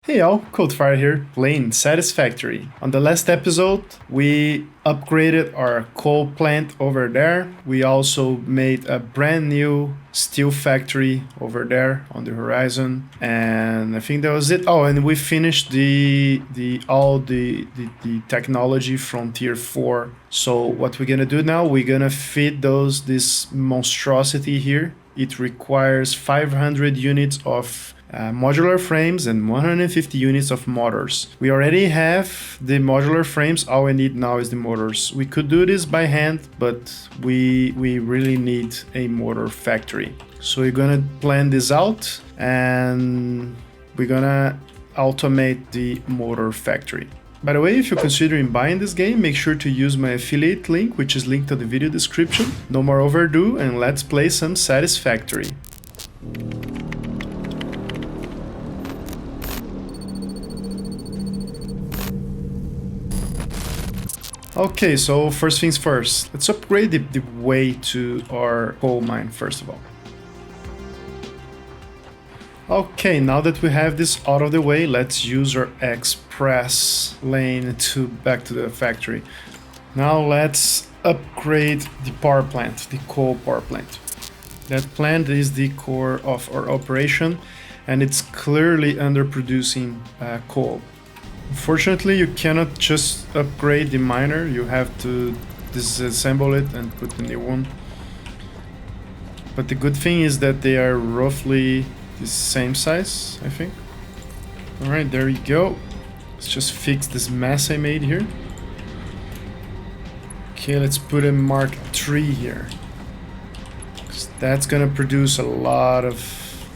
Hey all, Codefire here, playing Satisfactory. On the last episode, we upgraded our coal plant over there. We also made a brand new steel factory over there on the horizon. And I think that was it. Oh, and we finished the technology from tier 4. So what we're gonna do now, we're gonna feed this monstrosity here. It requires 500 units of modular frames and 150 units of motors. We already have the modular frames. All we need now is the motors. We could do this by hand, but we really need a motor factory. So we're gonna plan this out and we're gonna automate the motor factory. By the way, if you're considering buying this game, make sure to use my affiliate link, which is linked to the video description. No more overdue, and let's play some Satisfactory. Okay, so first things first, let's upgrade the way to our coal mine first of all. Okay, now that we have this out of the way, let's use our express lane to back to the factory. Now let's upgrade the power plant, the coal power plant. That plant is the core of our operation and it's clearly underproducing coal. Unfortunately, you cannot just upgrade the miner, you have to disassemble it and put the new one. But the good thing is that they are roughly the same size, I think. Alright, there you go. Let's just fix this mess I made here. Okay, let's put a Mark III here. That's gonna produce a lot of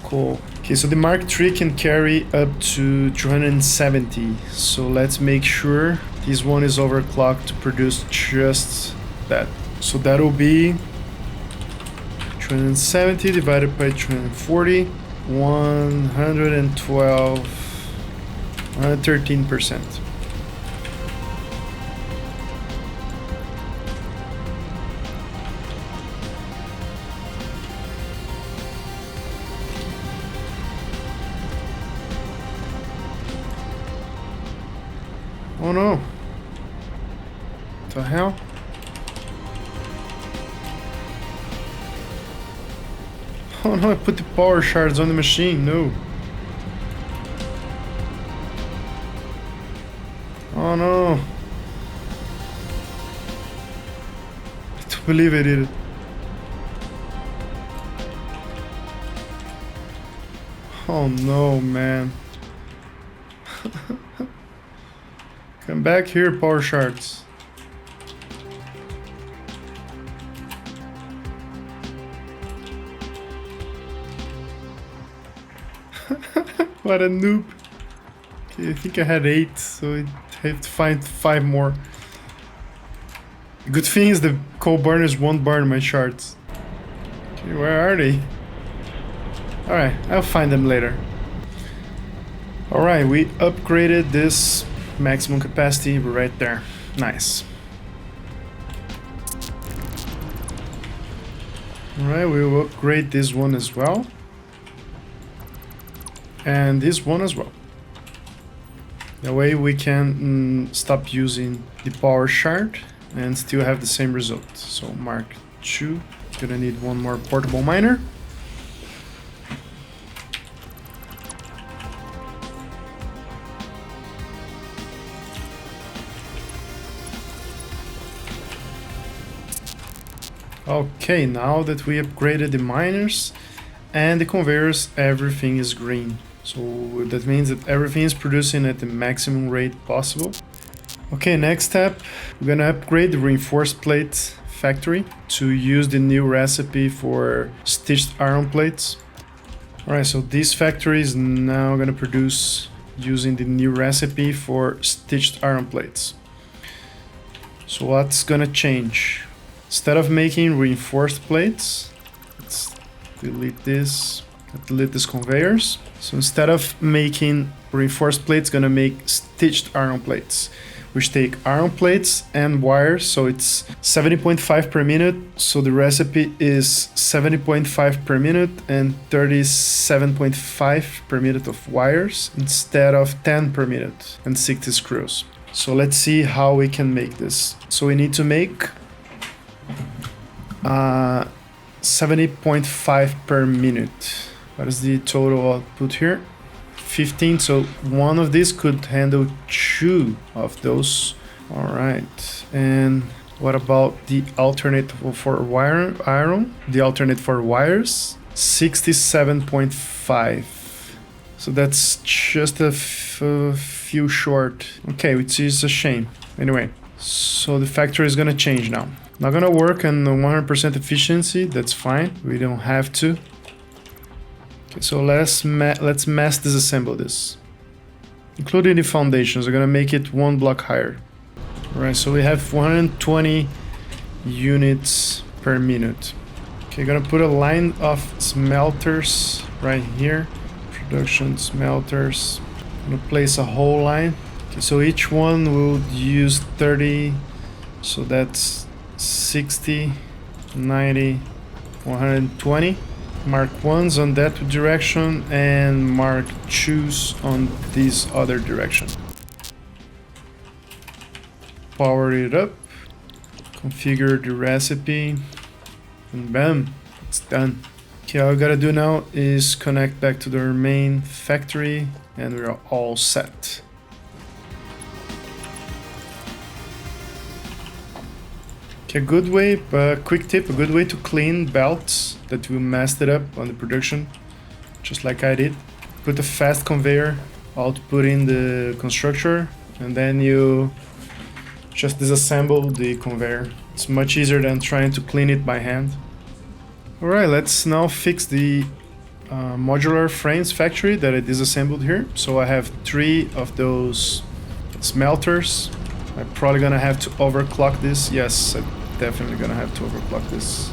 coal. Okay, so the Mark III can carry up to 270. So let's make sure this one is overclocked to produce just that. So that'll be 270 divided by 240, 112, 113%. Oh no! What the hell? Oh no, I put the power shards on the machine, no! Oh no! I don't believe I did it. Oh no, man. Come back here, power shards. What a noob. Okay, I think I had 8, so I have to find 5 more. The good thing is the coal burners won't burn my shards. Okay, where are they? Alright, I'll find them later. Alright, we upgraded this maximum capacity right there. Nice. Alright, we will upgrade this one as well. And this one as well. That way we can stop using the power shard and still have the same result. So Mark II, gonna need one more portable miner. Okay, now that we upgraded the miners and the conveyors, everything is green. So that means that everything is producing at the maximum rate possible. Okay, next step, we're gonna upgrade the reinforced plate factory to use the new recipe for stitched iron plates. Alright, so this factory is now gonna produce using the new recipe for stitched iron plates. So what's gonna change? Instead of making reinforced plates, let's delete this conveyors. So instead of making reinforced plates, gonna make stitched iron plates. which take iron plates and wires. So it's 70.5 per minute. So the recipe is 70.5 per minute and 37.5 per minute of wires instead of 10 per minute and 60 screws. So let's see how we can make this. So we need to make 70.5 per minute. What is the total output here? 15. So one of these could handle 2 of those. All right. And what about the alternate for iron? The alternate for wires? 67.5. So that's just a few short. Okay, which is a shame. Anyway, so the factory is gonna change now. Not gonna work on 100% efficiency. That's fine. We don't have to. Okay, so let's mass disassemble this, including the foundations. We're gonna make it 1 block higher. All right, so we have 120 units per minute. Okay, gonna put a line of smelters right here. Production smelters. Gonna place a whole line. Okay, so each one will use 30. So that's 60, 90, 120. Mark 1s on that direction and mark 2s on this other direction. Power it up, configure the recipe, and bam, it's done. Okay, all we gotta do now is connect back to the main factory and we're all set. A good way, quick tip, a good way to clean belts that we messed it up on the production, just like I did. Put a fast conveyor, output in the constructor, and then you just disassemble the conveyor. It's much easier than trying to clean it by hand. Alright, let's now fix the modular frames factory that I disassembled here. So I have 3 of those smelters. I'm probably gonna have to overclock this. Yes, definitely gonna have to overclock this.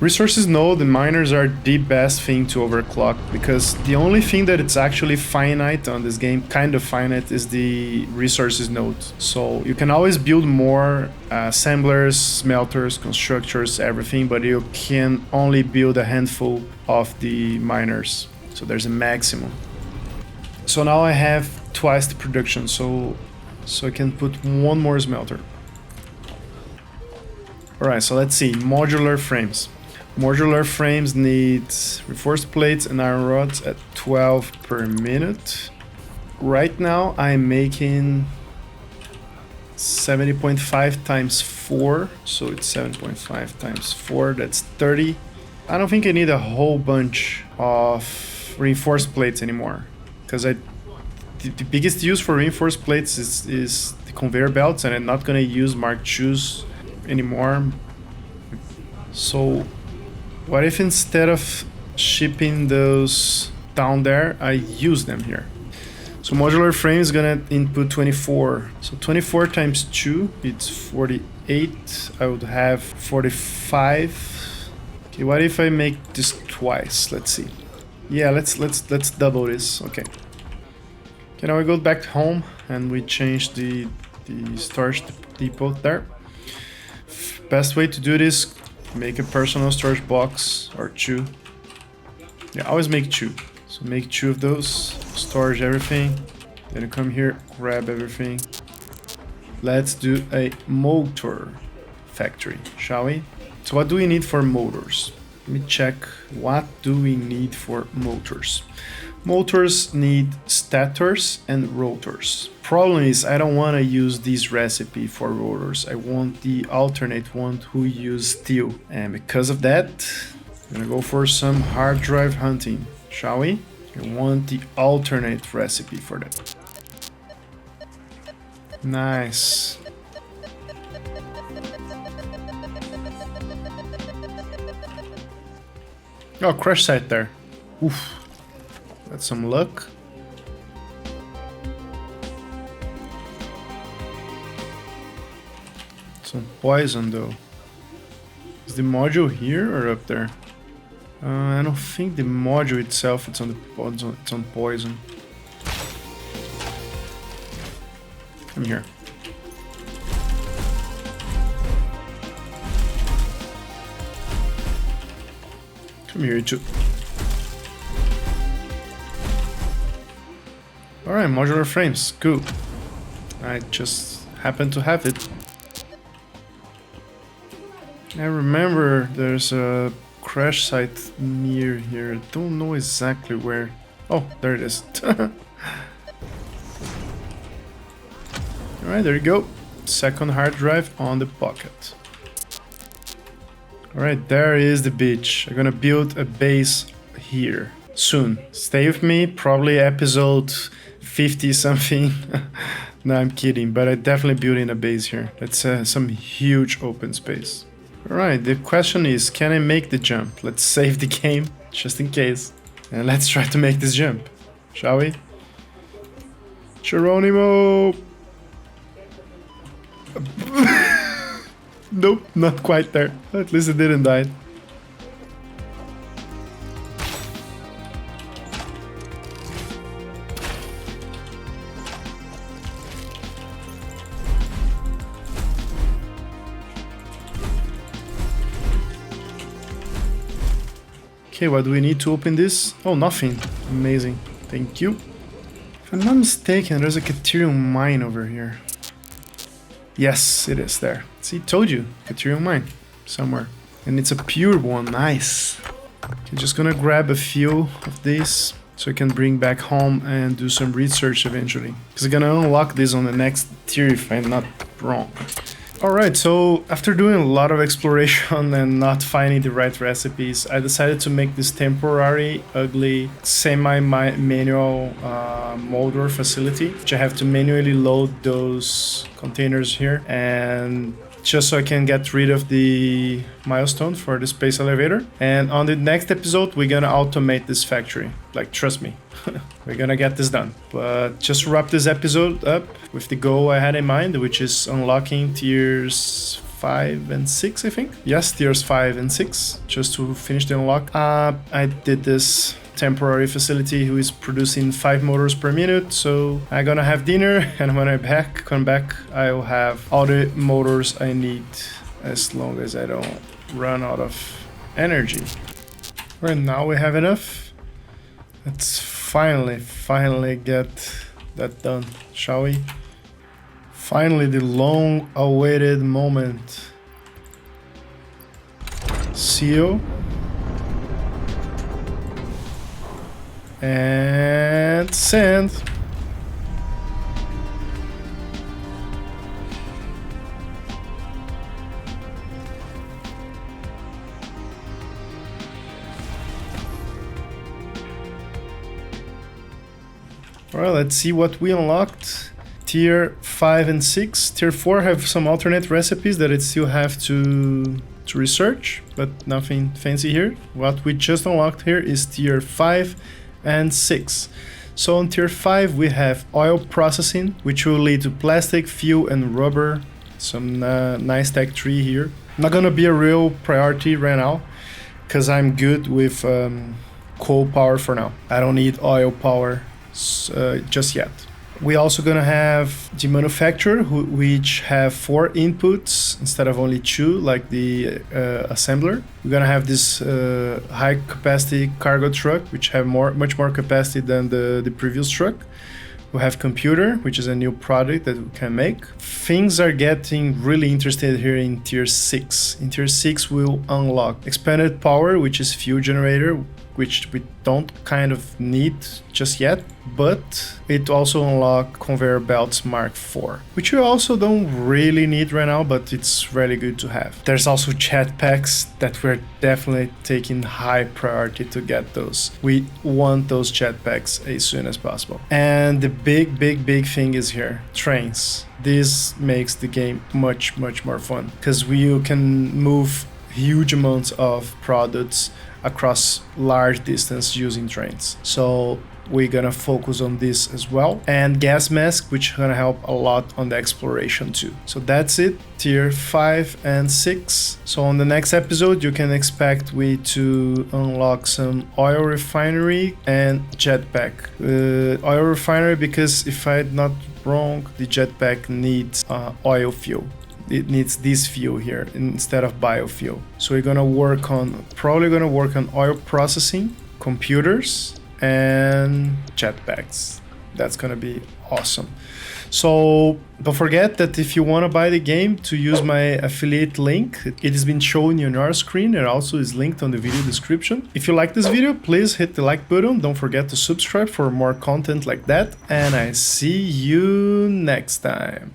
Resources node and miners are the best thing to overclock because the only thing that it's actually finite on this game, kind of finite, is the resources node. So you can always build more assemblers, smelters, constructors, everything, but you can only build a handful of the miners. So there's a maximum. So now I have twice the production, so I can put 1 more smelter. Alright, so let's see, modular frames. Modular frames need reinforced plates and iron rods at 12 per minute. Right now I'm making 70.5 times 4, so it's 7.5 times 4, that's 30. I don't think I need a whole bunch of reinforced plates anymore, because the biggest use for reinforced plates is the conveyor belts, and I'm not gonna use Mark IIs anymore. So what if instead of shipping those down there, I use them here? So modular frame is gonna input 24. So 24 times 2, it's 48. I would have 45. Okay, what if I make this twice? Let's see. Yeah, let's double this. Okay. Okay, now we go back home and we change the storage depot there. Best way to do this, make a personal storage box or 2. Yeah, always make 2. So make 2 of those, storage everything, then you come here, grab everything. Let's do a motor factory, shall we? So what do we need for motors? Let me check. What do we need for motors? Motors need stators and rotors. Problem is, I don't want to use this recipe for rotors. I want the alternate one who use steel. And because of that, I'm gonna go for some hard drive hunting, shall we? I want the alternate recipe for that. Nice. Oh, crash site there. Oof. That's some luck. Some poison though. Is the module here or up there? I don't think the module itself it's on poison. Come here. From here too. Alright, modular frames, cool. I just happen to have it. I remember there's a crash site near here. I don't know exactly where. Oh, there it is. Alright, there you go. Second hard drive on the pocket. Alright, there is the beach. I'm gonna build a base here soon. Stay with me, probably episode 50 something. No, I'm kidding, but I definitely building a base here. It's some huge open space. Alright, the question is, can I make the jump? Let's save the game, just in case. And let's try to make this jump, shall we? Geronimo! Nope, not quite there. At least it didn't die. Okay, what do we need to open this? Oh, nothing. Amazing. Thank you. If I'm not mistaken, there's a Caterium mine over here. Yes, it is there. See, told you. Caterium mine. Somewhere. And it's a pure one. Nice. Okay, just gonna grab a few of these so I can bring back home and do some research eventually. Because I'm gonna unlock this on the next tier if I'm not wrong. Alright, so after doing a lot of exploration and not finding the right recipes, I decided to make this temporary, ugly, semi-manual motor facility, which I have to manually load those containers here, and just so I can get rid of the milestone for the space elevator. And on the next episode, we're gonna automate this factory. Like, trust me. We're gonna get this done. But just to wrap this episode up with the goal I had in mind, which is unlocking tiers 5 and 6, I think. Yes, tiers 5 and 6, just to finish the unlock. I did this temporary facility who is producing 5 motors per minute, so I'm gonna have dinner, and when I come back, I'll have all the motors I need, as long as I don't run out of energy. Right now we have enough. Let's finally get that done, shall we? Finally, the long-awaited moment. Seal. And send. Alright, let's see what we unlocked. Tier 5 and 6. Tier 4 have some alternate recipes that it still have to research, but nothing fancy here. What we just unlocked here is tier 5 and 6. So on tier 5 we have oil processing, which will lead to plastic, fuel and rubber. Some nice tech tree here. Not gonna be a real priority right now, because I'm good with coal power for now. I don't need oil power just yet. We're also gonna have the manufacturer, which have 4 inputs instead of only 2, like the assembler. We're gonna have this high capacity cargo truck, which have much more capacity than the previous truck. We have computer, which is a new product that we can make. Things are getting really interested here in tier 6. In tier 6 we'll unlock expanded power, which is fuel generator, which we don't kind of need just yet, but it also unlock conveyor belts Mark IV, which we also don't really need right now, but it's really good to have. There's also jetpacks that we're definitely taking high priority to get those. We want those jetpacks as soon as possible. And the big thing is here, trains. This makes the game much more fun, because you can move huge amounts of products across large distance using trains. So we're gonna focus on this as well. And gas mask, which is gonna help a lot on the exploration too. So that's it, tier 5 and 6. So on the next episode, you can expect we to unlock some oil refinery and jetpack. Oil refinery, because if I'm not wrong, the jetpack needs oil fuel. it needs this fuel here instead of biofuel. So we're gonna work on, probably gonna work on oil processing, computers, and jetpacks. That's gonna be awesome. So don't forget that if you want to buy the game, to use my affiliate link. It has been shown on your screen and also is linked on the video description. If you like this video, please hit the like button. Don't forget to subscribe for more content like that. And I see you next time.